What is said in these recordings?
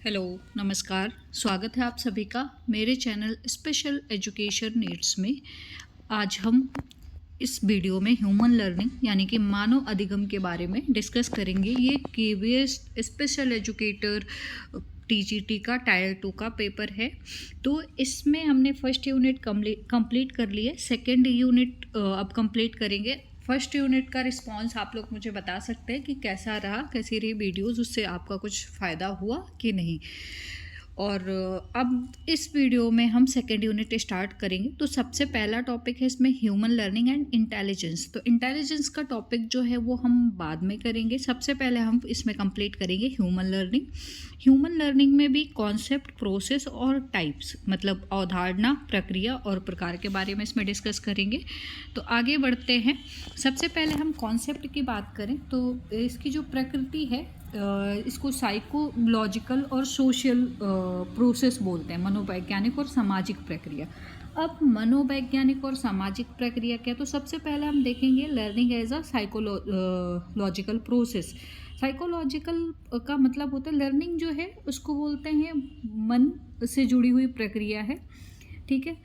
Hello, नमस्कार। स्वागत है आप सभी का मेरे चैनल स्पेशल एजुकेशन नीड्स में। आज हम इस वीडियो में ह्यूमन लर्निंग यानी कि मानव अधिगम के बारे में डिस्कस करेंगे। ये केवीएस स्पेशल एजुकेटर टीजीटी का टायर 2 का पेपर है। तो इसमें हमने फर्स्ट यूनिट कंप्लीट कर लिए, सेकेंड यूनिट अब कंप्लीट करेंगे। फर्स्ट यूनिट का रिस्पांस आप लोग मुझे बता सकते हैं कि कैसा रहा, कैसी रही वीडियोज़, उससे आपका कुछ फ़ायदा हुआ कि नहीं। और अब इस वीडियो में हम सेकेंड यूनिट स्टार्ट करेंगे। तो सबसे पहला टॉपिक है इसमें ह्यूमन लर्निंग एंड इंटेलिजेंस। तो इंटेलिजेंस का टॉपिक जो है वो हम बाद में करेंगे। सबसे पहले हम इसमें कंप्लीट करेंगे ह्यूमन लर्निंग। ह्यूमन लर्निंग में भी कॉन्सेप्ट, प्रोसेस और टाइप्स मतलब अवधारणा, प्रक्रिया और प्रकार के बारे में इसमें डिस्कस करेंगे। तो आगे बढ़ते हैं। सबसे पहले हम कॉन्सेप्ट की बात करें तो इसकी जो प्रकृति है इसको साइकोलॉजिकल और सोशल प्रोसेस बोलते हैं, मनोवैज्ञानिक और सामाजिक प्रक्रिया। अब मनोवैज्ञानिक और सामाजिक प्रक्रिया क्या, तो सबसे पहले हम देखेंगे learning as a psychological process. Psychological का मतलब होता है लर्निंग जो है उसको बोलते हैं मन से जुड़ी हुई प्रक्रिया है, ठीक है।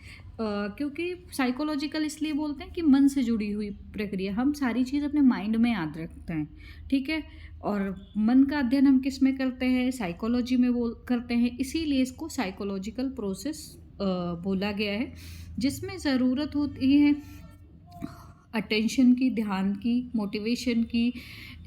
क्योंकि साइकोलॉजिकल इसलिए बोलते हैं कि मन से जुड़ी हुई प्रक्रिया, हम सारी चीज़ अपने माइंड में याद रखते हैं, ठीक है। और मन का अध्ययन हम किस में करते हैं, साइकोलॉजी में करते हैं, इसीलिए इसको साइकोलॉजिकल प्रोसेस बोला गया है। जिसमें ज़रूरत होती है अटेंशन की, ध्यान की, मोटिवेशन की,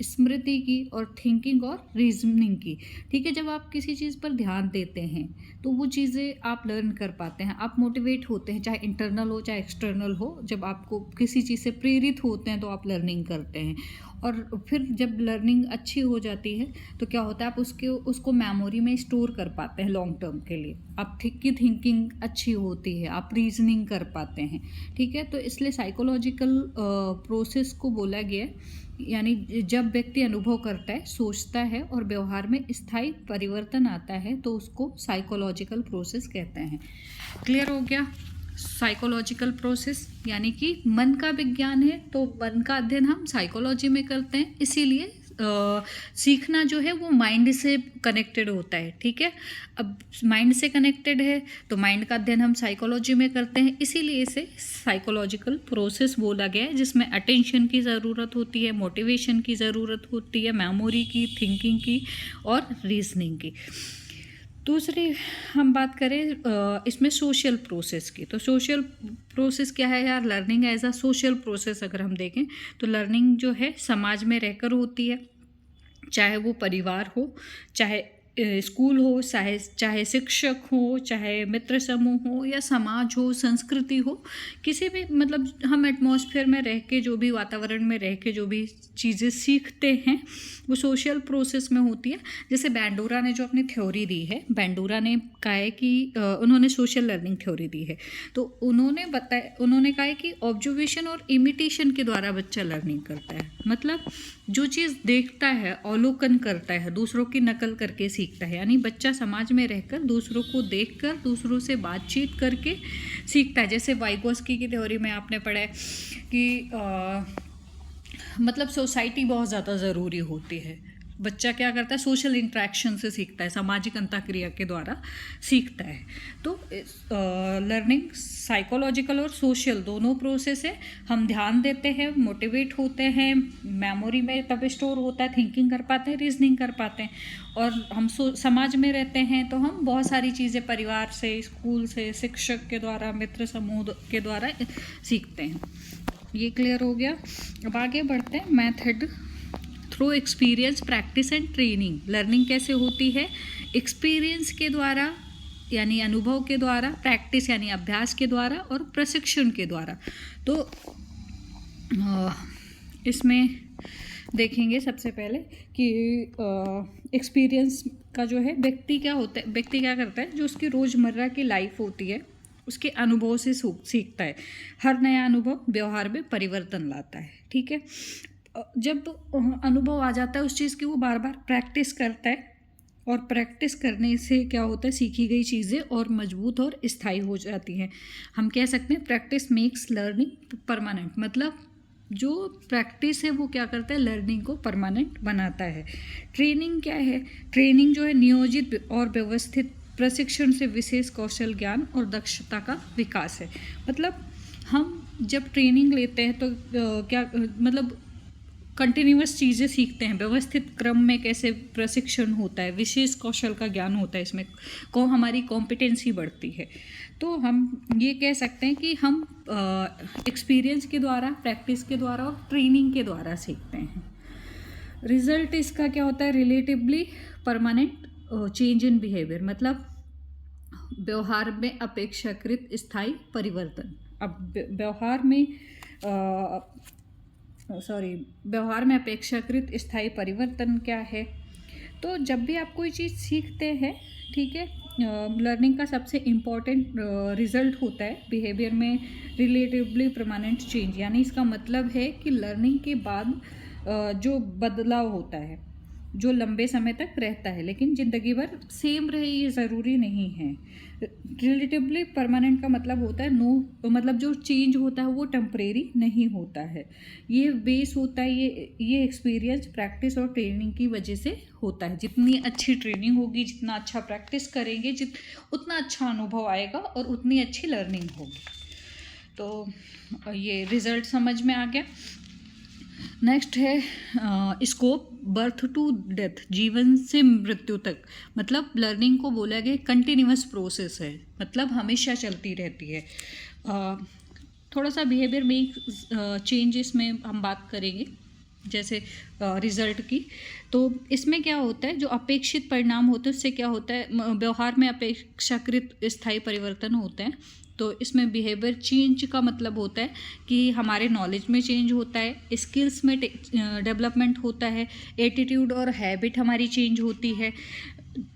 स्मृति की और थिंकिंग और रीजनिंग की, ठीक है। जब आप किसी चीज़ पर ध्यान देते हैं तो वो चीज़ें आप लर्न कर पाते हैं, आप मोटिवेट होते हैं, चाहे इंटरनल हो चाहे एक्सटर्नल हो। जब आपको किसी चीज़ से प्रेरित होते हैं तो आप लर्निंग करते हैं। और फिर जब लर्निंग अच्छी हो जाती है तो क्या होता है, आप उसको मेमोरी में स्टोर कर पाते हैं लॉन्ग टर्म के लिए। आप की थिंकिंग अच्छी होती है, आप रीजनिंग कर पाते हैं, ठीक है। तो इसलिए साइकोलॉजिकल प्रोसेस को बोला गया है। यानी जब व्यक्ति अनुभव करता है, सोचता है और व्यवहार में स्थायी परिवर्तन आता है तो उसको साइकोलॉजिकल प्रोसेस कहते हैं। क्लियर हो गया। साइकोलॉजिकल प्रोसेस यानी कि मन का विज्ञान है, तो मन का अध्ययन हम साइकोलॉजी में करते हैं। इसीलिए सीखना जो है वो माइंड से कनेक्टेड होता है, ठीक है। अब माइंड से कनेक्टेड है तो माइंड का अध्ययन हम साइकोलॉजी में करते हैं, इसीलिए इसे साइकोलॉजिकल प्रोसेस बोला गया है। जिसमें अटेंशन की ज़रूरत होती है, मोटिवेशन की ज़रूरत होती है, मेमोरी की, थिंकिंग की और रीजनिंग की। दूसरी हम बात करें इसमें सोशल प्रोसेस की, तो सोशल प्रोसेस क्या है यार, learning as a social process अगर हम देखें तो लर्निंग जो है समाज में रहकर होती है। चाहे वो परिवार हो, चाहे स्कूल हो, चाहे शिक्षक हो, चाहे मित्र समूह हो या समाज हो, संस्कृति हो, किसी भी मतलब हम एटमॉस्फेयर में रह के, जो भी वातावरण में रह के जो भी चीज़ें सीखते हैं वो सोशल प्रोसेस में होती है। जैसे बैंडोरा ने जो अपनी थ्योरी दी है, बैंडोरा ने कहा है कि उन्होंने सोशल लर्निंग थ्योरी दी है। तो उन्होंने कहा है कि ऑब्जर्वेशन और इमिटेशन के द्वारा बच्चा लर्निंग करता है। मतलब जो चीज़ देखता है, अवलोकन करता है, दूसरों की नकल करके सीखता है। यानी बच्चा समाज में रहकर दूसरों को देखकर, दूसरों से बातचीत करके सीखता है। जैसे वाइगोस्की की थ्योरी में आपने पढ़ा है कि मतलब सोसाइटी बहुत ज़्यादा ज़रूरी होती है। बच्चा क्या करता है, सोशल इंट्रैक्शन से सीखता है, सामाजिक अंतःक्रिया के द्वारा सीखता है। तो लर्निंग साइकोलॉजिकल और सोशल दोनों प्रोसेस है। हम ध्यान देते हैं, मोटिवेट होते हैं, मेमोरी में तब स्टोर होता है, थिंकिंग कर पाते हैं, रीजनिंग कर पाते हैं। और हम समाज में रहते हैं तो हम बहुत सारी चीज़ें परिवार से, स्कूल से, शिक्षक के द्वारा, मित्र समूह के द्वारा सीखते हैं। ये क्लियर हो गया। अब आगे बढ़ते हैं। Method through experience, practice and training. Learning कैसे होती है, एक्सपीरियंस के द्वारा यानी अनुभव के द्वारा, प्रैक्टिस यानी अभ्यास के द्वारा और प्रशिक्षण के द्वारा। तो इसमें देखेंगे सबसे पहले कि एक्सपीरियंस का जो है, व्यक्ति क्या करता है, जो उसकी रोज़मर्रा की लाइफ होती है उसके अनुभव से सीखता है। हर नया अनुभव व्यवहार में परिवर्तन लाता है, ठीक है। जब अनुभव आ जाता है उस चीज़ की, वो बार बार प्रैक्टिस करता है और प्रैक्टिस करने से क्या होता है, सीखी गई चीज़ें और मजबूत और स्थायी हो जाती हैं। हम कह सकते हैं प्रैक्टिस मेक्स लर्निंग परमानेंट। मतलब जो प्रैक्टिस है वो क्या करता है, लर्निंग को परमानेंट बनाता है। ट्रेनिंग क्या है, ट्रेनिंग जो है नियोजित और व्यवस्थित प्रशिक्षण से विशेष कौशल, ज्ञान और दक्षता का विकास है। मतलब हम जब ट्रेनिंग लेते हैं तो क्या मतलब कंटिन्यूअस चीज़ें सीखते हैं, व्यवस्थित क्रम में कैसे प्रशिक्षण होता है, विशेष कौशल का ज्ञान होता है, इसमें हमारी कॉम्पिटेंसी बढ़ती है। तो हम ये कह सकते हैं कि हम एक्सपीरियंस के द्वारा, प्रैक्टिस के द्वारा और ट्रेनिंग के द्वारा सीखते हैं। रिजल्ट इसका क्या होता है, relatively permanent change in behaviour, मतलब व्यवहार में अपेक्षाकृत स्थायी परिवर्तन। अब व्यवहार में अपेक्षाकृत स्थायी परिवर्तन क्या है, तो जब भी आप कोई चीज़ सीखते हैं, ठीक है, लर्निंग का सबसे इम्पॉर्टेंट रिजल्ट होता है बिहेवियर में रिलेटिवली परमानेंट चेंज। यानी इसका मतलब है कि लर्निंग के बाद जो बदलाव होता है जो लंबे समय तक रहता है, लेकिन ज़िंदगी भर सेम रहे ये ज़रूरी नहीं है। रिलेटिवली परमानेंट का मतलब होता है मतलब जो चेंज होता है वो टेम्परेरी नहीं होता है। ये बेस होता है, ये एक्सपीरियंस, प्रैक्टिस और ट्रेनिंग की वजह से होता है। जितनी अच्छी ट्रेनिंग होगी, जितना अच्छा प्रैक्टिस करेंगे, उतना अच्छा अनुभव आएगा और उतनी अच्छी लर्निंग होगी। तो ये रिजल्ट समझ में आ गया। नेक्स्ट है स्कोप, बर्थ टू डेथ, जीवन से मृत्यु तक। मतलब लर्निंग को बोला गया कंटिन्यूअस प्रोसेस है, मतलब हमेशा चलती रहती है। थोड़ा सा बिहेवियर में चेंजेस में हम बात करेंगे, जैसे रिजल्ट की। तो इसमें क्या होता है, जो अपेक्षित परिणाम होते हैं उससे क्या होता है, व्यवहार में अपेक्षाकृत स्थायी परिवर्तन होते हैं। तो इसमें बिहेवियर चेंज का मतलब होता है कि हमारे नॉलेज में चेंज होता है, स्किल्स में डेवलपमेंट होता है, एटीट्यूड और हैबिट हमारी चेंज होती है,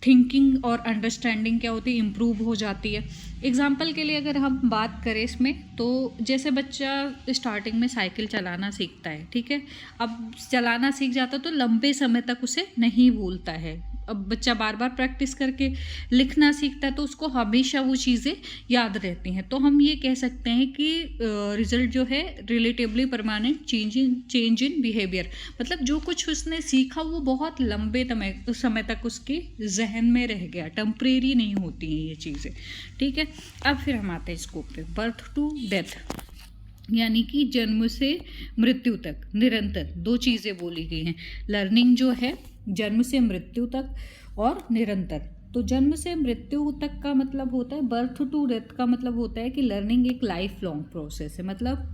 थिंकिंग और अंडरस्टैंडिंग क्या होती है, इम्प्रूव हो जाती है। एग्जाम्पल के लिए अगर हम बात करें इसमें, तो जैसे बच्चा स्टार्टिंग में साइकिल चलाना सीखता है, ठीक है, अब चलाना सीख जाता तो लंबे समय तक उसे नहीं भूलता है। अब बच्चा बार बार प्रैक्टिस करके लिखना सीखता है तो उसको हमेशा वो चीज़ें याद रहती हैं। तो हम ये कह सकते हैं कि रिजल्ट जो है relatively permanent change in behaviour, मतलब जो कुछ उसने सीखा वो बहुत लंबे समय तक उसके जहन में रह गया, टेम्परेरी नहीं होती हैं ये चीज़ें, ठीक है। अब फिर हम आते हैं स्कोप पे, बर्थ टू डेथ, यानी कि जन्म से मृत्यु तक निरंतर, दो चीज़ें बोली गई हैं। लर्निंग जो है जन्म से मृत्यु तक और निरंतर। तो जन्म से मृत्यु तक का मतलब होता है, बर्थ टू डेथ का मतलब होता है कि लर्निंग एक लाइफ लॉन्ग प्रोसेस है, मतलब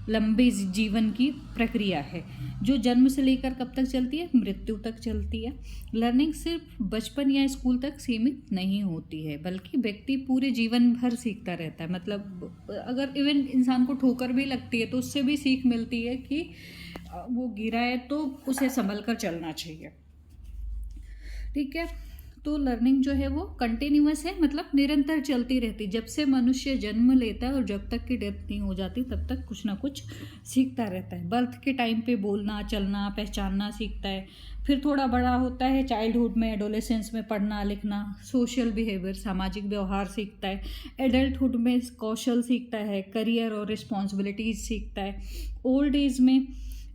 लंबे जीवन की प्रक्रिया है जो जन्म से लेकर कब तक चलती है, मृत्यु तक चलती है। लर्निंग सिर्फ बचपन या स्कूल तक सीमित नहीं होती है, बल्कि व्यक्ति पूरे जीवन भर सीखता रहता है। मतलब अगर इवन इंसान को ठोकर भी लगती है तो उससे भी सीख मिलती है कि वो गिरा है तो उसे संभल कर चलना चाहिए, ठीक है। तो लर्निंग जो है वो कंटिन्यूअस है, मतलब निरंतर चलती रहती, जब से मनुष्य जन्म लेता है और जब तक की डेथ नहीं हो जाती तब तक कुछ ना कुछ सीखता रहता है। बर्थ के टाइम पे बोलना, चलना, पहचानना सीखता है, फिर थोड़ा बड़ा होता है चाइल्डहुड में, एडोलेसेंस में पढ़ना लिखना, सोशल बिहेवियर, सामाजिक व्यवहार सीखता है, एडल्टहुड में कौशल सीखता है, करियर और रिस्पॉन्सिबिलिटीज सीखता है, ओल्ड एज में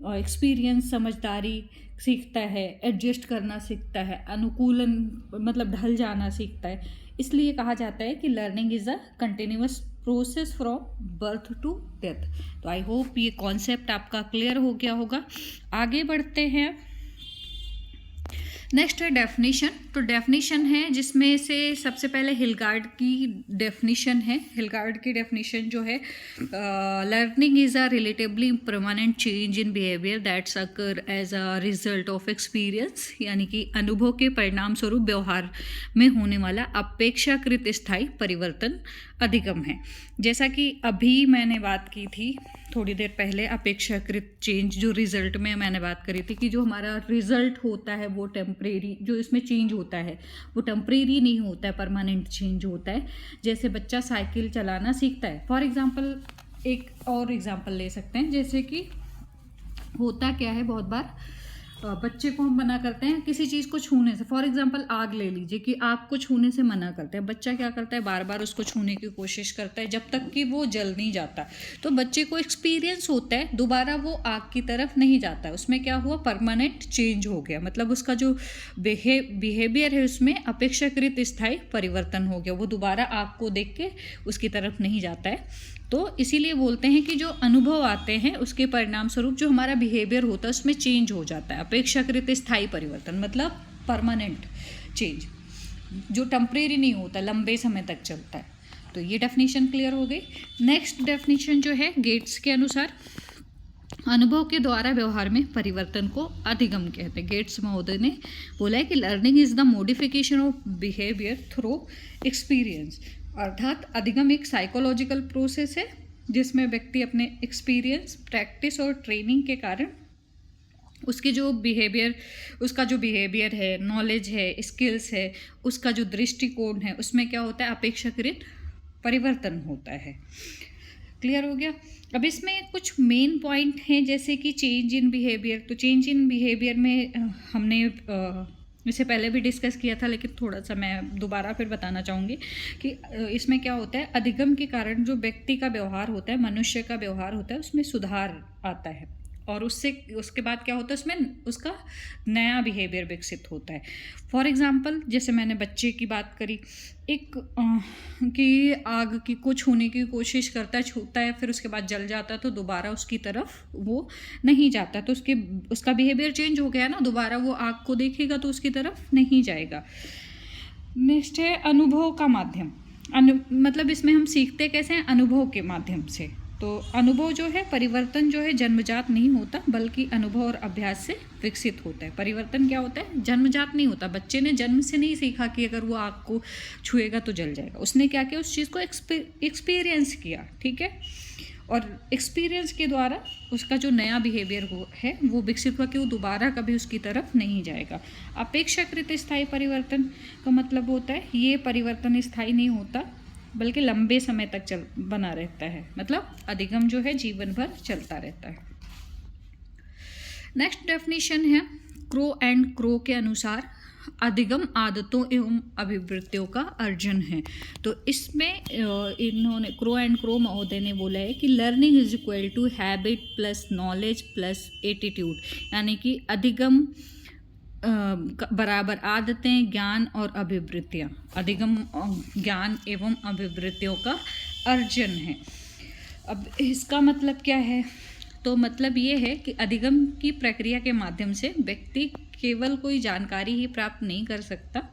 एक्सपीरियंस, समझदारी सीखता है, एडजस्ट करना सीखता है, अनुकूलन मतलब ढल जाना सीखता है। इसलिए कहा जाता है कि learning is a continuous process from birth to death. तो आई होप ये कॉन्सेप्ट आपका क्लियर हो गया होगा। आगे बढ़ते हैं। नेक्स्ट है डेफिनेशन। तो डेफिनेशन है जिसमें से सबसे पहले हिलगार्ड की डेफिनेशन है। हिलगार्ड की डेफिनेशन जो है, learning is a relatively permanent change in behaviour that's occur as a result of experience, यानी कि अनुभव के परिणाम स्वरूप व्यवहार में होने वाला अपेक्षाकृत स्थायी परिवर्तन अधिगम है। जैसा कि अभी मैंने बात की थी थोड़ी देर पहले, अपेक्षाकृत चेंज जो रिजल्ट में मैंने बात करी थी कि जो हमारा रिजल्ट होता है वो टेम्परेरी, जो इसमें चेंज होता है वो टेम्परेरी नहीं होता है, परमानेंट चेंज होता है। जैसे बच्चा साइकिल चलाना सीखता है, फॉर एग्जांपल एक और एग्जांपल ले सकते हैं, जैसे कि होता क्या है बहुत बार बच्चे को हम मना करते हैं किसी चीज़ को छूने से। फॉर एग्जांपल आग ले लीजिए कि आग को छूने से मना करते हैं, बच्चा क्या करता है, बार बार उसको छूने की कोशिश करता है जब तक कि वो जल नहीं जाता। तो बच्चे को एक्सपीरियंस होता है, दोबारा वो आग की तरफ नहीं जाता है। उसमें क्या हुआ, परमानेंट चेंज हो गया, मतलब उसका जो बिहेवियर है उसमें अपेक्षाकृत स्थायी परिवर्तन हो गया, वो दोबारा आग को देख के उसकी तरफ नहीं जाता है। तो इसीलिए बोलते हैं कि जो अनुभव आते हैं उसके परिणाम स्वरूप जो हमारा बिहेवियर होता है उसमें चेंज हो जाता है। अपेक्षाकृत स्थायी परिवर्तन मतलब परमानेंट चेंज, जो टेम्परेरी नहीं होता, लंबे समय तक चलता है। तो ये डेफिनेशन क्लियर हो गई। नेक्स्ट डेफिनेशन जो है गेट्स के अनुसार, अनुभव के द्वारा व्यवहार में परिवर्तन को अधिगम कहते हैं। गेट्स महोदय ने बोला है कि learning is the modification of behaviour through experience, अर्थात अधिगम एक साइकोलॉजिकल प्रोसेस है जिसमें व्यक्ति अपने एक्सपीरियंस, प्रैक्टिस और ट्रेनिंग के कारण उसकी जो बिहेवियर है, नॉलेज है, स्किल्स है, उसका जो दृष्टिकोण है उसमें क्या होता है, अपेक्षाकृत परिवर्तन होता है। क्लियर हो गया। अब इसमें कुछ मेन पॉइंट हैं जैसे कि चेंज इन बिहेवियर। तो चेंज इन बिहेवियर में हमने इससे पहले भी डिस्कस किया था, लेकिन थोड़ा सा मैं दोबारा फिर बताना चाहूँगी कि इसमें क्या होता है, अधिगम के कारण जो व्यक्ति का व्यवहार होता है, मनुष्य का व्यवहार होता है, उसमें सुधार आता है और उसके बाद क्या होता है, उसमें उसका नया बिहेवियर विकसित होता है। फॉर एग्जांपल जैसे मैंने बच्चे की बात करी, एक कि आग की को छूने की कोशिश करता है, छूता है, फिर उसके बाद जल जाता है, तो दोबारा उसकी तरफ वो नहीं जाता, तो उसका बिहेवियर चेंज हो गया ना, दोबारा वो आग को देखेगा तो उसकी तरफ नहीं जाएगा। नेक्स्ट है अनुभव का माध्यम। मतलब इसमें हम सीखते कैसे हैं, अनुभव के माध्यम से। तो अनुभव जो है, परिवर्तन जो है जन्मजात नहीं होता बल्कि अनुभव और अभ्यास से विकसित होता है। परिवर्तन क्या होता है, जन्मजात नहीं होता। बच्चे ने जन्म से नहीं सीखा कि अगर वो आग को छुएगा तो जल जाएगा। उसने क्या किया, उस चीज़ को एक्सपीरियंस किया, ठीक है, और एक्सपीरियंस के द्वारा उसका जो नया बिहेवियर है वो विकसित हुआ कि वो दोबारा कभी उसकी तरफ नहीं जाएगा। अपेक्षाकृत स्थायी परिवर्तन का मतलब होता है ये परिवर्तन स्थायी नहीं होता बल्कि लंबे समय तक बना रहता है, मतलब अधिगम जो है जीवन भर चलता रहता है। नेक्स्ट डेफिनेशन है क्रो एंड क्रो के अनुसार अधिगम आदतों एवं अभिवृत्तियों का अर्जन है। तो इसमें इन्होंने क्रो एंड क्रो महोदय ने बोला है कि learning is equal to habit plus knowledge plus attitude, यानी कि अधिगम बराबर आदतें, ज्ञान और अभिवृत्तियाँ। अधिगम ज्ञान एवं अभिवृत्तियों का अर्जन है। अब इसका मतलब क्या है, तो मतलब ये है कि अधिगम की प्रक्रिया के माध्यम से व्यक्ति केवल कोई जानकारी ही प्राप्त नहीं कर सकता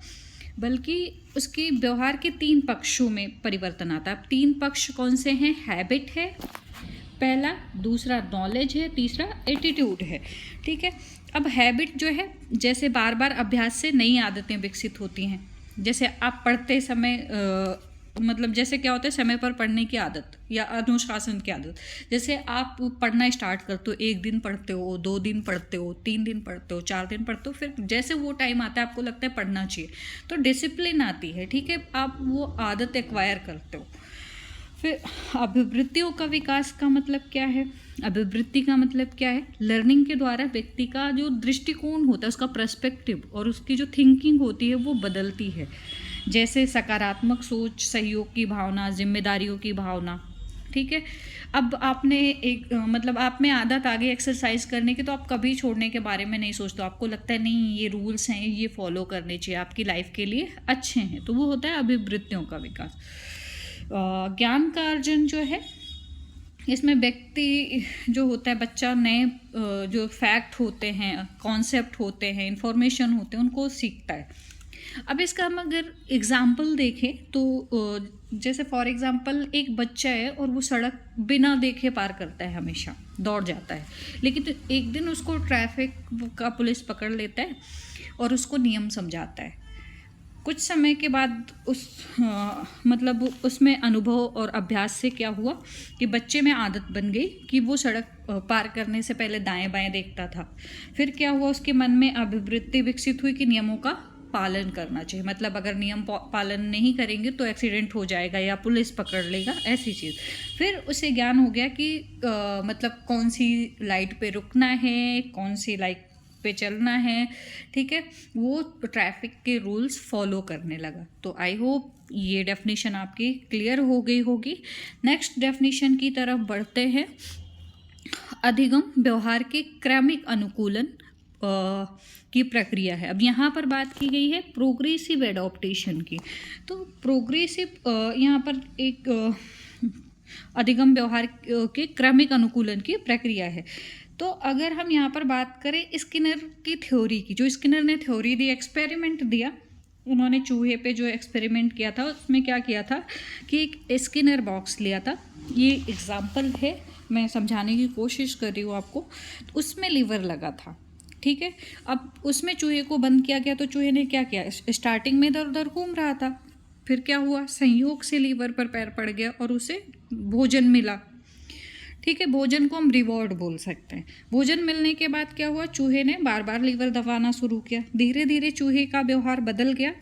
बल्कि उसकी व्यवहार के 3 पक्षों में परिवर्तन आता है। अब 3 पक्ष कौन से हैं, हैबिट है पहला, दूसरा नॉलेज है, तीसरा एटीट्यूड है, ठीक है। अब हैबिट जो है, जैसे बार बार अभ्यास से नई आदतें विकसित होती हैं। जैसे आप पढ़ते समय मतलब जैसे क्या होता है, समय पर पढ़ने की आदत या अनुशासन की आदत। जैसे आप पढ़ना स्टार्ट करते हो, 1 दिन पढ़ते हो, 2 दिन पढ़ते हो, 3 दिन पढ़ते हो, 4 दिन पढ़ते हो, फिर जैसे वो टाइम आता है आपको लगता है पढ़ना चाहिए, तो डिसिप्लिन आती है, ठीक है, आप वो आदत एक्वायर करते हो। फिर अभिवृत्तियों का विकास का मतलब क्या है, अभिवृत्ति का मतलब क्या है, लर्निंग के द्वारा व्यक्ति का जो दृष्टिकोण होता है, उसका पर्सपेक्टिव और उसकी जो थिंकिंग होती है वो बदलती है। जैसे सकारात्मक सोच, सहयोग की भावना, जिम्मेदारियों की भावना, ठीक है। अब आपने मतलब आप में आदत आ गई एक्सरसाइज करने की, तो आप कभी छोड़ने के बारे में नहीं सोचते, आपको लगता है नहीं ये रूल्स हैं, ये फॉलो करने चाहिए, आपकी लाइफ के लिए अच्छे हैं, तो वो होता है अभिवृत्तियों का विकास। ज्ञान का अर्जन जो है, इसमें व्यक्ति जो होता है, बच्चा नए जो फैक्ट होते हैं, कॉन्सेप्ट होते हैं, इंफॉर्मेशन होते हैं, उनको सीखता है। अब इसका हम अगर एग्ज़ाम्पल देखें तो जैसे फॉर एग्ज़ाम्पल एक बच्चा है और वो सड़क बिना देखे पार करता है, हमेशा दौड़ जाता है, लेकिन तो एक दिन उसको ट्रैफिक का पुलिस पकड़ लेता है और उसको नियम समझाता है। कुछ समय के बाद मतलब उसमें अनुभव और अभ्यास से क्या हुआ कि बच्चे में आदत बन गई कि वो सड़क पार करने से पहले दाएं बाएं देखता था। फिर क्या हुआ, उसके मन में अभिवृत्ति विकसित हुई कि नियमों का पालन करना चाहिए, मतलब अगर नियम पालन नहीं करेंगे तो एक्सीडेंट हो जाएगा या पुलिस पकड़ लेगा, ऐसी चीज़। फिर उसे ज्ञान हो गया कि मतलब कौन सी लाइट पे रुकना है, कौन सी लाइट पे चलना है, ठीक है, वो ट्रैफिक के रूल्स फॉलो करने लगा। तो आई होप ये डेफिनेशन आपकी क्लियर हो गई होगी। नेक्स्ट डेफिनेशन की तरफ बढ़ते हैं। अधिगम व्यवहार के क्रमिक अनुकूलन की प्रक्रिया है। अब यहाँ पर बात की गई है प्रोग्रेसिव एडॉप्टेशन की। तो प्रोग्रेसिव यहाँ पर एक अधिगम व्यवहार के क्रमिक अनुकूलन की प्रक्रिया है। तो अगर हम यहाँ पर बात करें स्किनर की थ्योरी की, जो स्किनर ने थ्योरी दी, एक्सपेरिमेंट दिया, उन्होंने चूहे पे जो एक्सपेरिमेंट किया था उसमें क्या किया था कि एक स्किनर बॉक्स लिया था। ये एग्जाम्पल है, मैं समझाने की कोशिश कर रही हूँ आपको। तो उसमें लीवर लगा था, ठीक है। अब उसमें चूहे को बंद किया गया, तो चूहे ने क्या किया, स्टार्टिंग में इधर उधर घूम रहा था, फिर क्या हुआ, संयोग से लीवर पर पैर पड़ गया और उसे भोजन मिला, ठीक है। भोजन को हम रिवॉर्ड बोल सकते हैं। भोजन मिलने के बाद क्या हुआ, चूहे ने बार बार लीवर दबाना शुरू किया। धीरे धीरे चूहे का व्यवहार बदल गया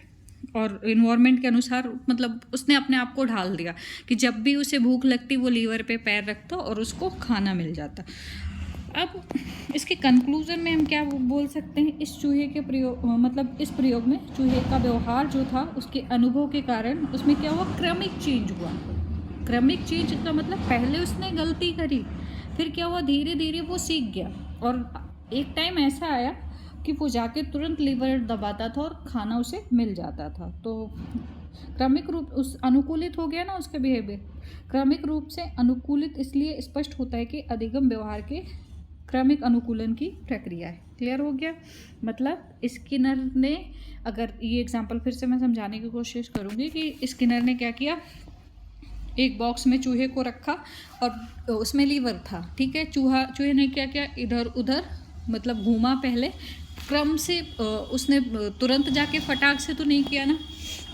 और इन्वायरमेंट के अनुसार, मतलब उसने अपने आप को ढाल दिया कि जब भी उसे भूख लगती वो लीवर पे पैर रखता और उसको खाना मिल जाता। अब इसके कंक्लूजन में हम क्या बोल सकते हैं, इस चूहे के प्रयोग, मतलब इस प्रयोग में चूहे का व्यवहार जो था उसके अनुभव के कारण उसमें क्या हुआ, क्रमिक चेंज हुआ। क्रमिक चेंज का मतलब पहले उसने गलती करी, फिर क्या हुआ, धीरे धीरे वो सीख गया और एक टाइम ऐसा आया कि वो जाके तुरंत लीवर दबाता था और खाना उसे मिल जाता था। तो क्रमिक रूप उस अनुकूलित हो गया ना उसका बिहेवियर। क्रमिक रूप से अनुकूलित इसलिए स्पष्ट होता है कि अधिगम व्यवहार के क्रमिक अनुकूलन की प्रक्रिया है। क्लियर हो गया। मतलब स्किनर ने, अगर ये एग्जाम्पल फिर से मैं समझाने की कोशिश करूँगी कि स्किनर ने क्या किया, एक बॉक्स में चूहे को रखा और उसमें लीवर था, ठीक है। चूहे ने क्या किया, इधर उधर मतलब घूमा, पहले क्रम से उसने तुरंत जाके फटाक से तो नहीं किया ना,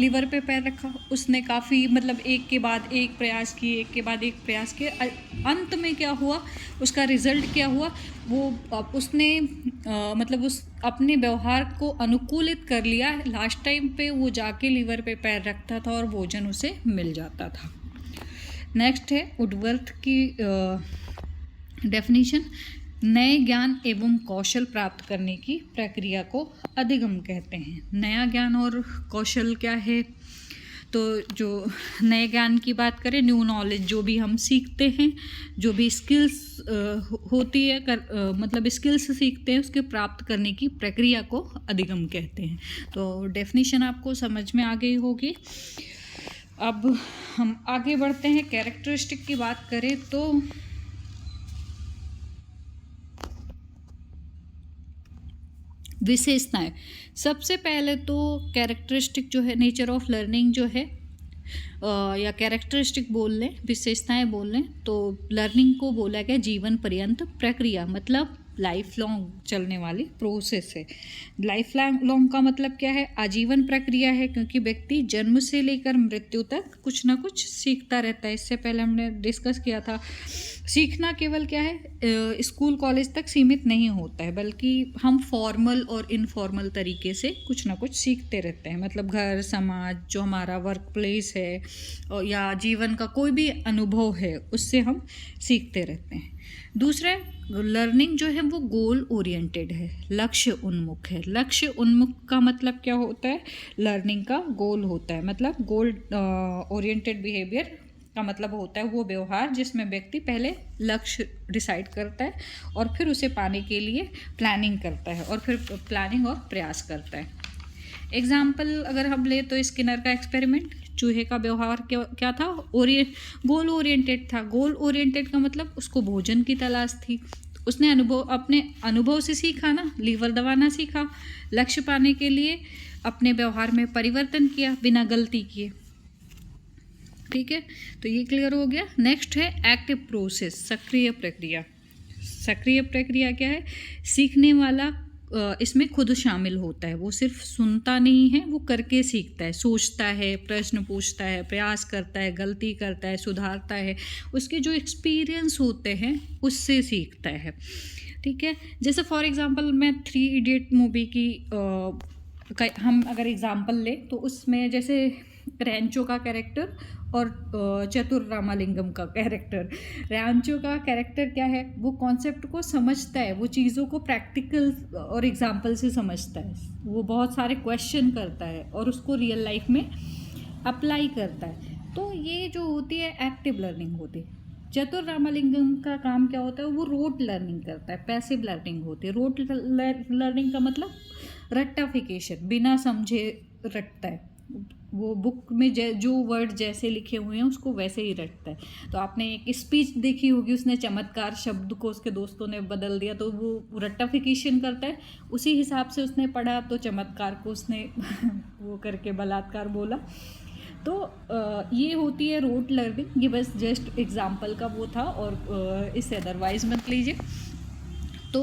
लीवर पे पैर रखा, उसने काफ़ी मतलब एक के बाद एक प्रयास किए, एक के बाद एक प्रयास किए। अंत में क्या हुआ, उसका रिजल्ट क्या हुआ, वो उसने मतलब उस अपने व्यवहार को अनुकूलित कर लिया। लास्ट टाइम पे वो जाके लीवर पे पैर रखता था और भोजन उसे मिल जाता था। नेक्स्ट है वुडवर्थ की डेफिनेशन। नए ज्ञान एवं कौशल प्राप्त करने की प्रक्रिया को अधिगम कहते हैं। नया ज्ञान और कौशल क्या है, तो जो नए ज्ञान की बात करें, न्यू नॉलेज, जो भी हम सीखते हैं, जो भी स्किल्स होती है मतलब स्किल्स सीखते हैं, उसके प्राप्त करने की प्रक्रिया को अधिगम कहते हैं। तो डेफिनेशन आपको समझ में आ गई होगी। अब हम आगे बढ़ते हैं। कैरेक्टरिस्टिक की बात करें तो विशेषताएं, सबसे पहले तो कैरेक्टरिस्टिक जो है, नेचर ऑफ लर्निंग जो है, या कैरेक्टरिस्टिक बोल लें, विशेषताएं बोल लें, तो लर्निंग को बोला गया जीवन पर्यंत प्रक्रिया, मतलब लाइफ लॉन्ग चलने वाली प्रोसेस है। लाइफ लॉन्ग का मतलब क्या है, आजीवन प्रक्रिया है, क्योंकि व्यक्ति जन्म से लेकर मृत्यु तक कुछ ना कुछ सीखता रहता है। इससे पहले हमने डिस्कस किया था, सीखना केवल क्या है, स्कूल कॉलेज तक सीमित नहीं होता है, बल्कि हम फॉर्मल और इनफॉर्मल तरीके से कुछ ना कुछ सीखते रहते हैं। मतलब घर, समाज, जो हमारा वर्क प्लेस है या जीवन का कोई भी अनुभव है, उससे हम सीखते रहते हैं। दूसरा, लर्निंग जो है वो गोल ओरिएंटेड है, लक्ष्य उन्मुख है। लक्ष्य उन्मुख का मतलब क्या होता है, लर्निंग का गोल होता है, मतलब गोल ओरिएंटेड बिहेवियर का मतलब होता है वो व्यवहार जिसमें व्यक्ति पहले लक्ष्य डिसाइड करता है और फिर उसे पाने के लिए प्लानिंग करता है और फिर प्लानिंग और प्रयास करता है। एग्जाम्पल अगर हम ले तो स्किनर का एक्सपेरिमेंट, चूहे का व्यवहार क्या था, गोल ओरिएंटेड था। गोल ओरिएंटेड का मतलब उसको भोजन की तलाश थी, उसने अपने अनुभव से सीखा ना, लीवर दबाना सीखा, लक्ष्य पाने के लिए अपने व्यवहार में परिवर्तन किया बिना गलती किए। ठीक है, तो ये क्लियर हो गया। नेक्स्ट है एक्टिव प्रोसेस, सक्रिय प्रक्रिया। सक्रिय प्रक्रिया क्या है, सीखने वाला इसमें खुद शामिल होता है, वो सिर्फ सुनता नहीं है, वो करके सीखता है, सोचता है, प्रश्न पूछता है, प्रयास करता है, गलती करता है, सुधारता है, उसके जो एक्सपीरियंस होते हैं उससे सीखता है। ठीक है, जैसे फॉर एग्जांपल मैं 3 इडियट मूवी की हम अगर एग्जांपल लें तो उसमें जैसे रैंचो का कैरेक्टर और चतुर रामालिंगम का कैरेक्टर। रैंचो का कैरेक्टर क्या है, वो कॉन्सेप्ट को समझता है, वो चीज़ों को प्रैक्टिकल और एग्जाम्पल से समझता है, वो बहुत सारे क्वेश्चन करता है और उसको रियल लाइफ में अप्लाई करता है। तो ये जो होती है एक्टिव लर्निंग होती है। चतुर रामालिंगम का काम क्या होता है, वो रोट लर्निंग करता है, पैसिव लर्निंग होती है। रोट लर्निंग का मतलब रट्टाफिकेशन, बिना समझे रटता है, वो बुक में जो वर्ड जैसे लिखे हुए हैं उसको वैसे ही रटता है। तो आपने एक स्पीच देखी होगी, उसने चमत्कार शब्द को उसके दोस्तों ने बदल दिया, तो वो रट्टाफिकेशन करता है, उसी हिसाब से उसने पढ़ा तो चमत्कार को उसने वो करके बलात्कार बोला। तो ये होती है रोट लर्निंग। ये बस जस्ट एग्जाम्पल का वो था, और इससे अदरवाइज मत लीजिए। तो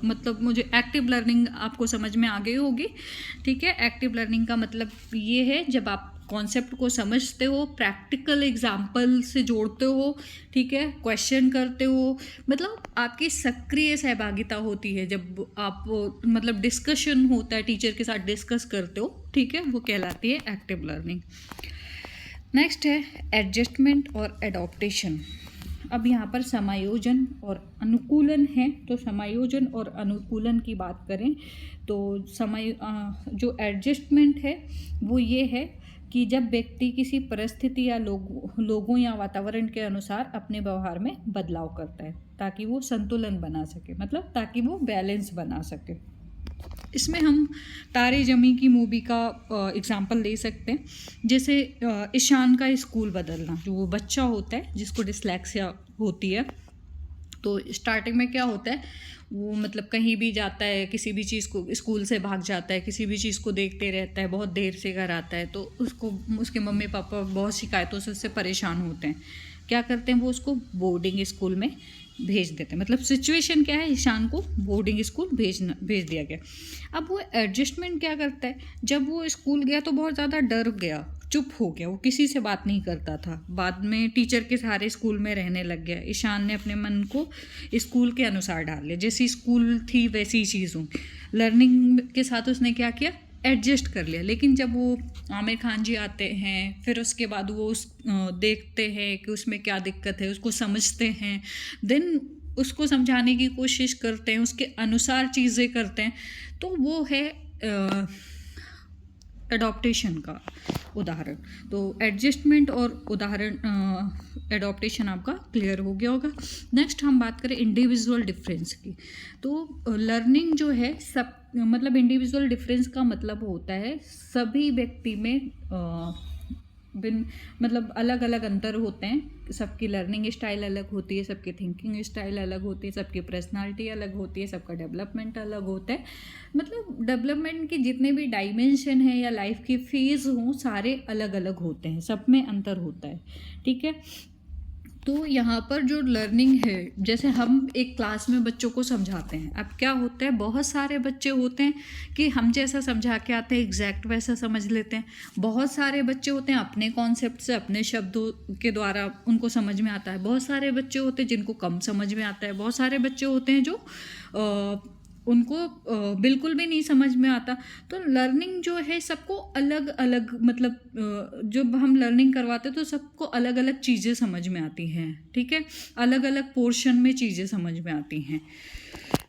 मतलब मुझे एक्टिव लर्निंग आपको समझ में आ गई होगी, ठीक है। एक्टिव लर्निंग का मतलब ये है जब आप कॉन्सेप्ट को समझते हो, प्रैक्टिकल एग्जाम्पल से जोड़ते हो, ठीक है, क्वेश्चन करते हो, मतलब आपकी सक्रिय सहभागिता होती है जब आप मतलब डिस्कशन होता है, टीचर के साथ डिस्कस करते हो, ठीक है, वो कहलाती है एक्टिव लर्निंग। नेक्स्ट है एडजस्टमेंट और एडॉप्टेशन। अब यहाँ पर समायोजन और अनुकूलन है, तो समायोजन और अनुकूलन की बात करें तो जो एडजस्टमेंट है वो ये है कि जब व्यक्ति किसी परिस्थिति या लोगों या वातावरण के अनुसार अपने व्यवहार में बदलाव करता है ताकि वो संतुलन बना सके, मतलब ताकि वो बैलेंस बना सके। इसमें हम तारे ज़मीं की मूवी का एग्जांपल ले सकते हैं। जैसे ईशान का स्कूल बदलना, जो वो बच्चा होता है जिसको डिसलेक्सिया होती है, तो स्टार्टिंग में क्या होता है, वो मतलब कहीं भी जाता है, किसी भी चीज़ को, स्कूल से भाग जाता है, किसी भी चीज़ को देखते रहता है, बहुत देर से घर आता है, तो उसको उसके मम्मी पापा बहुत शिकायतों से उससे परेशान होते हैं। क्या करते हैं, वो उसको बोर्डिंग स्कूल में भेज देते हैं। मतलब सिचुएशन क्या है, ईशान को बोर्डिंग स्कूल भेज दिया गया। अब वो एडजस्टमेंट क्या करता है, जब वो स्कूल गया तो बहुत ज़्यादा डर गया, चुप हो गया, वो किसी से बात नहीं करता था। बाद में टीचर के सहारे स्कूल में रहने लग गया। ईशान ने अपने मन को स्कूल के अनुसार डाल लिया, जैसी स्कूल थी वैसी चीज़ों लर्निंग के साथ उसने क्या किया, एडजस्ट कर लिया। लेकिन जब वो आमिर खान जी आते हैं, फिर उसके बाद वो देखते हैं कि उसमें क्या दिक्कत है, उसको समझते हैं, देन उसको समझाने की कोशिश करते हैं, उसके अनुसार चीज़ें करते हैं, तो वो है एडॉप्टेशन का उदाहरण। तो एडजस्टमेंट और उदाहरण एडॉप्टेशन आपका क्लियर हो गया होगा। नेक्स्ट हम बात करें इंडिविजुअल डिफरेंस की। तो लर्निंग जो है सब मतलब इंडिविजुअल डिफरेंस का मतलब होता है सभी व्यक्ति में मतलब अलग अलग अंतर होते हैं। सबकी लर्निंग स्टाइल अलग होती है, सबकी थिंकिंग स्टाइल अलग होती है, सबकी पर्सनालिटी अलग होती है, सबका डेवलपमेंट अलग होता है। मतलब डेवलपमेंट के जितने भी डायमेंशन हैं या लाइफ की फेज़ हों, सारे अलग अलग होते हैं, सब में अंतर होता है, ठीक है। तो यहाँ पर जो लर्निंग है, जैसे हम एक क्लास में बच्चों को समझाते हैं, अब क्या होता है, बहुत सारे बच्चे होते हैं कि हम जैसा समझा के आते हैं एग्जैक्ट वैसा समझ लेते हैं। बहुत सारे बच्चे होते हैं अपने कॉन्सेप्ट से, अपने शब्दों के द्वारा उनको समझ में आता है। बहुत सारे बच्चे होते हैं जिनको कम समझ में आता है। बहुत सारे बच्चे होते हैं जो उनको बिल्कुल भी नहीं समझ में आता। तो लर्निंग जो है सबको अलग अलग, मतलब जब हम लर्निंग करवाते हैं तो सबको अलग अलग चीज़ें समझ में आती हैं, ठीक है, अलग अलग पोर्शन में चीज़ें समझ में आती हैं।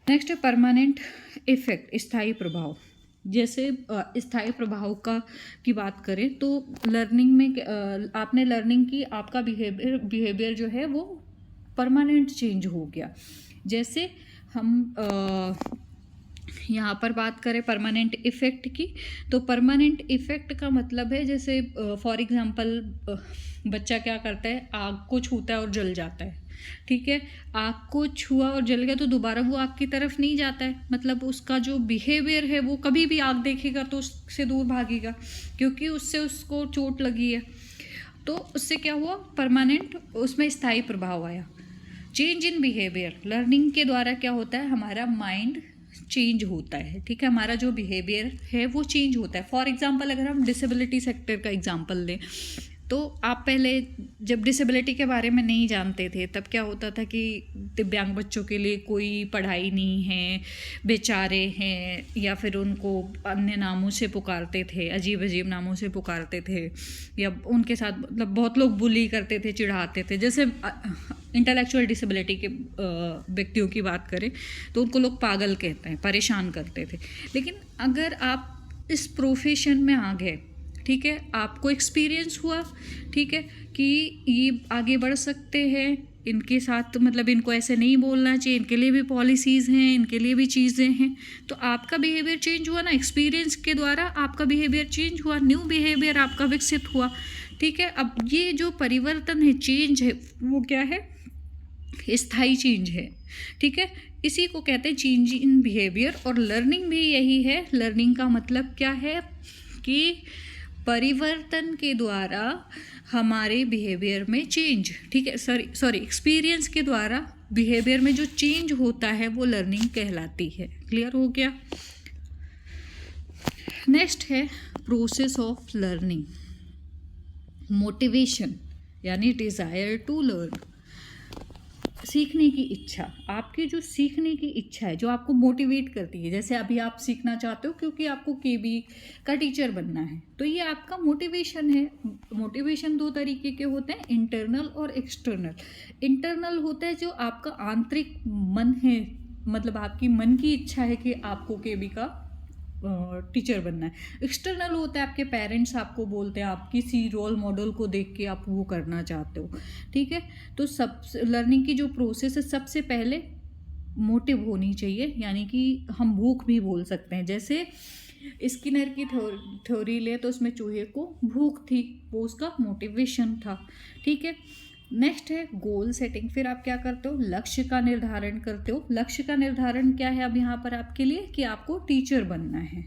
नेक्स्ट है परमानेंट इफेक्ट, स्थायी प्रभाव। जैसे स्थायी प्रभाव की बात करें तो लर्निंग में आपने लर्निंग की, आपका बिहेवियर जो है वो परमानेंट चेंज हो गया। जैसे हम यहाँ पर बात करें परमानेंट इफ़ेक्ट की, तो परमानेंट इफ़ेक्ट का मतलब है जैसे फॉर एग्जांपल बच्चा क्या करता है, आग को छूता है और जल जाता है, ठीक है। आग को छुआ और जल गया तो दोबारा वो आग की तरफ नहीं जाता है, मतलब उसका जो बिहेवियर है वो कभी भी आग देखेगा तो उससे दूर भागेगा, क्योंकि उससे उसको चोट लगी है। तो उससे क्या हुआ, परमानेंट उसमें स्थायी प्रभाव आया। चेंज इन बिहेवियर, लर्निंग के द्वारा क्या होता है, हमारा माइंड चेंज होता है, ठीक है, हमारा जो बिहेवियर है वो चेंज होता है। फॉर एग्जांपल अगर हम डिसेबिलिटी सेक्टर का एग्जांपल लें, तो आप पहले जब डिसेबिलिटी के बारे में नहीं जानते थे तब क्या होता था कि दिव्यांग बच्चों के लिए कोई पढ़ाई नहीं है, बेचारे हैं, या फिर उनको अन्य नामों से पुकारते थे, अजीब अजीब नामों से पुकारते थे, या उनके साथ मतलब बहुत लोग बुली करते थे, चिढ़ाते थे। जैसे इंटेलेक्चुअल डिसेबिलिटी के व्यक्तियों की बात करें तो उनको लोग पागल कहते हैं, परेशान करते थे। लेकिन अगर आप इस प्रोफेशन में आ गए, ठीक है, आपको एक्सपीरियंस हुआ, ठीक है, कि ये आगे बढ़ सकते हैं, इनके साथ मतलब इनको ऐसे नहीं बोलना चाहिए, इनके लिए भी पॉलिसीज़ हैं, इनके लिए भी चीज़ें हैं, तो आपका बिहेवियर चेंज हुआ ना। एक्सपीरियंस के द्वारा आपका बिहेवियर चेंज हुआ, न्यू बिहेवियर आपका विकसित हुआ, ठीक है। अब ये जो परिवर्तन है, चेंज है, वो क्या है? स्थायी चेंज है, ठीक है। इसी को कहते हैं चेंज इन बिहेवियर। और लर्निंग भी यही है। लर्निंग का मतलब क्या है कि परिवर्तन के द्वारा हमारे बिहेवियर में चेंज, ठीक है, सॉरी एक्सपीरियंस के द्वारा बिहेवियर में जो चेंज होता है वो लर्निंग कहलाती है। क्लियर हो गया? नेक्स्ट है प्रोसेस ऑफ लर्निंग। मोटिवेशन यानी डिज़ायर टू लर्न, सीखने की इच्छा। आपकी जो सीखने की इच्छा है, जो आपको मोटिवेट करती है, जैसे अभी आप सीखना चाहते हो क्योंकि आपको केबी का टीचर बनना है, तो ये आपका मोटिवेशन है। मोटिवेशन दो तरीके के होते हैं, इंटरनल और एक्सटर्नल। इंटरनल होता है जो आपका आंतरिक मन है, मतलब आपकी मन की इच्छा है कि आपको केबी का टीचर बनना है। एक्सटर्नल होता है आपके पेरेंट्स आपको बोलते हैं, आप किसी रोल मॉडल को देख के आप वो करना चाहते हो, ठीक है। तो सब लर्निंग की जो प्रोसेस है, सबसे पहले मोटिव होनी चाहिए, यानी कि हम भूख भी बोल सकते हैं। जैसे स्किनर की थ्योरी ले तो उसमें चूहे को भूख थी, वो उसका मोटिवेशन था, ठीक है। नेक्स्ट है गोल सेटिंग। फिर आप क्या करते हो? लक्ष्य का निर्धारण करते हो। लक्ष्य का निर्धारण क्या है अब यहाँ पर आपके लिए? कि आपको टीचर बनना है,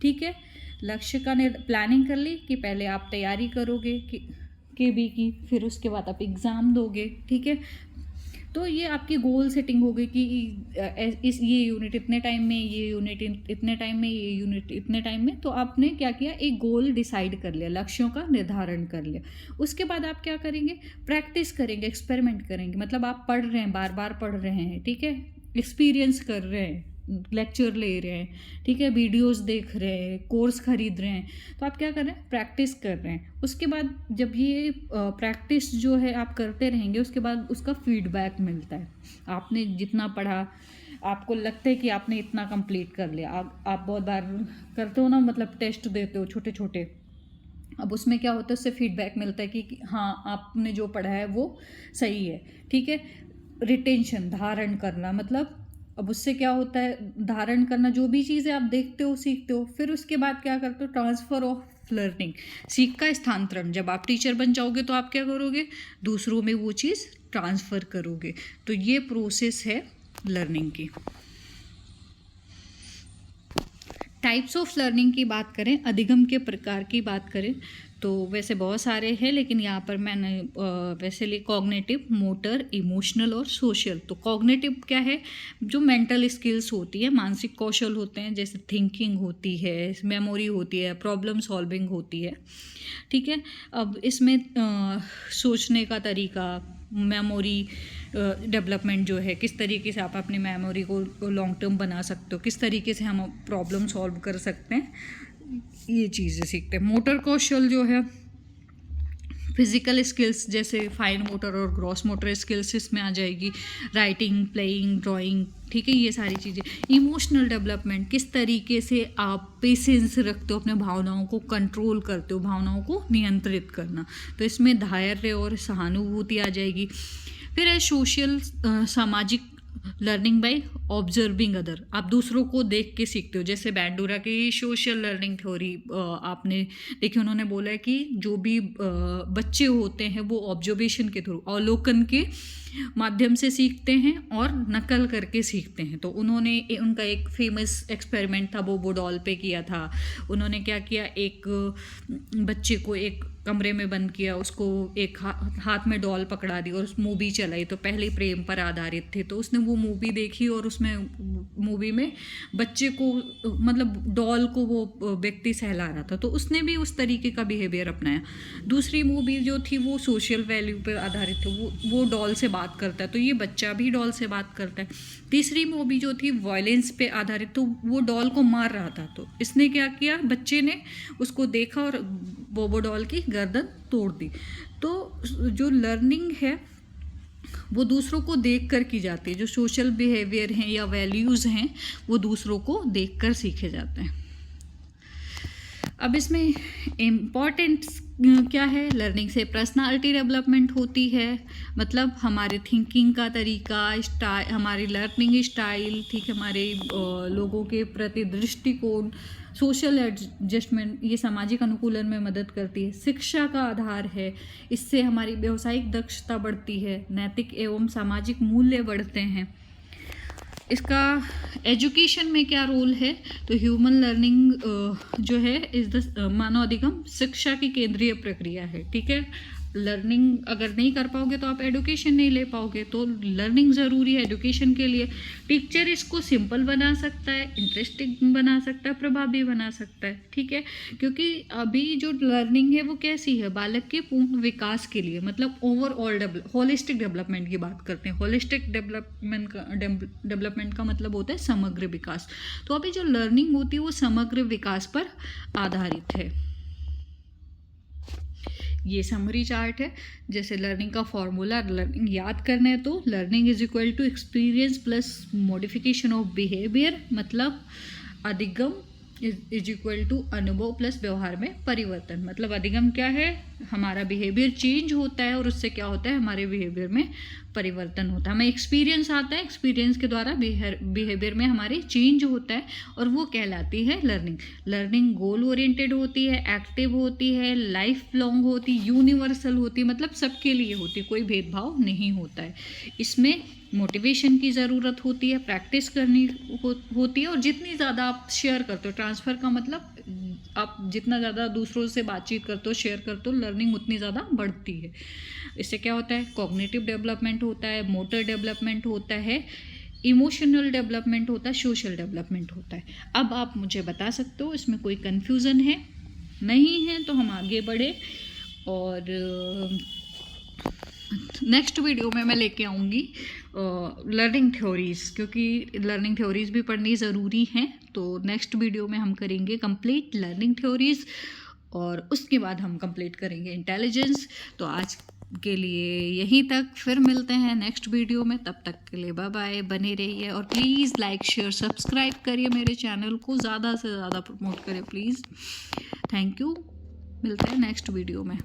ठीक है। लक्ष्य का प्लानिंग कर ली कि पहले आप तैयारी करोगे केबी की, फिर उसके बाद आप एग्ज़ाम दोगे, ठीक है। तो ये आपकी गोल सेटिंग हो गई कि ये यूनिट इतने टाइम में, ये यूनिट इतने टाइम में, ये यूनिट इतने टाइम में। तो आपने क्या किया? एक गोल डिसाइड कर लिया, लक्ष्यों का निर्धारण कर लिया। उसके बाद आप क्या करेंगे? प्रैक्टिस करेंगे, एक्सपेरिमेंट करेंगे। मतलब आप पढ़ रहे हैं, बार बार पढ़ रहे हैं, ठीक है, एक्सपीरियंस कर रहे हैं, लेक्चर ले रहे हैं, ठीक है, वीडियोस देख रहे हैं, कोर्स खरीद रहे हैं। तो आप क्या कर रहे हैं? प्रैक्टिस कर रहे हैं। उसके बाद जब ये प्रैक्टिस जो है आप करते रहेंगे, उसके बाद उसका फीडबैक मिलता है। आपने जितना पढ़ा, आपको लगता है कि आपने इतना कंप्लीट कर लिया। आप बहुत बार करते हो ना, मतलब टेस्ट देते हो छोटे छोटे। अब उसमें क्या होता है? उससे फीडबैक मिलता है कि हाँ, आपने जो पढ़ा है वो सही है, ठीक है। रिटेंशन, धारण करना, मतलब अब उससे क्या होता है? धारण करना, जो भी चीज़ें आप देखते हो, सीखते हो। फिर उसके बाद क्या करते हो? ट्रांसफ़र ऑफ लर्निंग, सीख का स्थानांतरण। जब आप टीचर बन जाओगे तो आप क्या करोगे? दूसरों में वो चीज़ ट्रांसफ़र करोगे। तो ये प्रोसेस है लर्निंग की। टाइप्स ऑफ लर्निंग की बात करें, अधिगम के प्रकार की बात करें तो वैसे बहुत सारे हैं, लेकिन यहाँ पर मैंने वैसे लिए कॉग्निटिव, मोटर, इमोशनल और सोशल। तो कॉग्निटिव क्या है? जो मेंटल स्किल्स होती है, मानसिक कौशल होते हैं, जैसे थिंकिंग होती है, मेमोरी होती है, प्रॉब्लम सॉल्विंग होती है, ठीक है। अब इसमें सोचने का तरीका, मेमोरी डेवलपमेंट जो है, किस तरीके से आप अपनी मेमोरी को लॉन्ग टर्म बना सकते हो, किस तरीके से हम प्रॉब्लम सॉल्व कर सकते हैं, ये चीज़ें सीखते हैं। मोटर कौशल जो है, फिजिकल स्किल्स जैसे फाइन मोटर और ग्रॉस मोटर स्किल्स इसमें आ जाएगी, राइटिंग, प्लेइंग, ड्राइंग, ठीक है, ये सारी चीज़ें। इमोशनल डेवलपमेंट, किस तरीके से आप पेशेंस रखते हो, अपने भावनाओं को कंट्रोल करते हो, भावनाओं को नियंत्रित करना, तो इसमें धैर्य और सहानुभूति आ जाएगी। फिर है सोशल, सामाजिक लर्निंग बाय ऑब्जर्विंग अदर, आप दूसरों को देख के सीखते हो। जैसे बैंडूरा की सोशल लर्निंग थ्योरी आपने देखी, उन्होंने बोला है कि जो भी बच्चे होते हैं वो ऑब्जर्वेशन के थ्रू, अवलोकन के माध्यम से सीखते हैं और नकल करके सीखते हैं। तो उन्होंने उनका एक फेमस एक्सपेरिमेंट था, वो बोडॉल पे किया था। उन्होंने क्या किया? एक बच्चे को एक कमरे में बंद किया, उसको एक हाथ में डॉल पकड़ा दी और उस मूवी चलाई, तो पहले प्रेम पर आधारित थी, तो उसने वो मूवी देखी और उसमें मूवी में बच्चे को मतलब डॉल को वो व्यक्ति सहला रहा था, तो उसने भी उस तरीके का बिहेवियर अपनाया। दूसरी मूवी जो थी वो सोशल वैल्यू पर आधारित थी, वो डॉल से बात करता है, तो ये बच्चा भी डॉल से बात करता है। तीसरी मूवी जो थी वायलेंस पे आधारित, तो वो डॉल को मार रहा था, तो इसने क्या किया, बच्चे ने उसको देखा और वो डॉल की गर्दन तोड़ दी। तो जो लर्निंग है वो दूसरों को देखकर की जाती है, जो सोशल बिहेवियर हैं या वैल्यूज़ हैं वो दूसरों को देखकर सीखे जाते हैं। अब इसमें इम्पॉर्टेंट क्या है, लर्निंग से पर्सनालिटी डेवलपमेंट होती है, मतलब हमारे थिंकिंग का तरीका, स्टाइल, हमारी लर्निंग स्टाइल, ठीक है, हमारे लोगों के प्रति दृष्टिकोण, सोशल एडजस्टमेंट, ये सामाजिक अनुकूलन में मदद करती है, शिक्षा का आधार है, इससे हमारी व्यावसायिक दक्षता बढ़ती है, नैतिक एवं सामाजिक मूल्य बढ़ते हैं। इसका एजुकेशन में क्या रोल है, तो ह्यूमन लर्निंग जो है इस द मानव अधिगम शिक्षा की केंद्रीय प्रक्रिया है, ठीक है। लर्निंग अगर नहीं कर पाओगे तो आप एडुकेशन नहीं ले पाओगे, तो लर्निंग ज़रूरी है एडुकेशन के लिए। टीचर इसको सिंपल बना सकता है, इंटरेस्टिंग बना सकता है, प्रभावी बना सकता है, ठीक है, क्योंकि अभी जो लर्निंग है वो कैसी है, बालक के पूर्ण विकास के लिए, मतलब ओवरऑल होलिस्टिक डेवलपमेंट की बात करते हैं। होलिस्टिक डेवलपमेंट का मतलब होता है समग्र विकास, तो अभी जो लर्निंग होती है वो समग्र विकास पर आधारित है। ये समरी चार्ट है, जैसे लर्निंग का फॉर्मूला, लर्निंग याद करना है तो learning is equal to experience plus modification of behaviour, मतलब अधिगम इज इक्वल टू अनुभव प्लस व्यवहार में परिवर्तन। मतलब अधिगम क्या है, हमारा बिहेवियर चेंज होता है और उससे क्या होता है, हमारे बिहेवियर में परिवर्तन होता है, हमें एक्सपीरियंस आता है, एक्सपीरियंस के द्वारा बिहेवियर में हमारे चेंज होता है और वो कहलाती है लर्निंग। लर्निंग गोल ओरिएंटेड होती है, एक्टिव होती है, लाइफ लॉन्ग होती, यूनिवर्सल होती, मतलब सबके लिए होती, कोई भेदभाव नहीं होता है। इसमें मोटिवेशन की ज़रूरत होती है, प्रैक्टिस करनी होती है, और जितनी ज़्यादा आप शेयर करते हो, ट्रांसफ़र का मतलब आप जितना ज़्यादा दूसरों से बातचीत करते हो, शेयर करते हो, लर्निंग उतनी ज़्यादा बढ़ती है। इससे क्या होता है, कॉग्निटिव डेवलपमेंट होता है, मोटर डेवलपमेंट होता है, इमोशनल डेवलपमेंट होता है, सोशल डेवलपमेंट होता है। अब आप मुझे बता सकते हो इसमें कोई कन्फ्यूज़न है, नहीं है तो हम आगे बढ़े, और नेक्स्ट वीडियो में मैं लेके आऊँगी लर्निंग थ्योरीज़, क्योंकि लर्निंग थ्योरीज़ भी पढ़नी ज़रूरी हैं। तो नेक्स्ट वीडियो में हम करेंगे कंप्लीट लर्निंग थ्योरीज़, और उसके बाद हम कंप्लीट करेंगे इंटेलिजेंस। तो आज के लिए यहीं तक, फिर मिलते हैं नेक्स्ट वीडियो में, तब तक के लिए बाय बाय, बने रहिए, और प्लीज़ लाइक शेयर सब्सक्राइब करिए, मेरे चैनल को ज़्यादा से ज़्यादा प्रमोट करें प्लीज़। थैंक यू, मिलते हैं नेक्स्ट वीडियो में।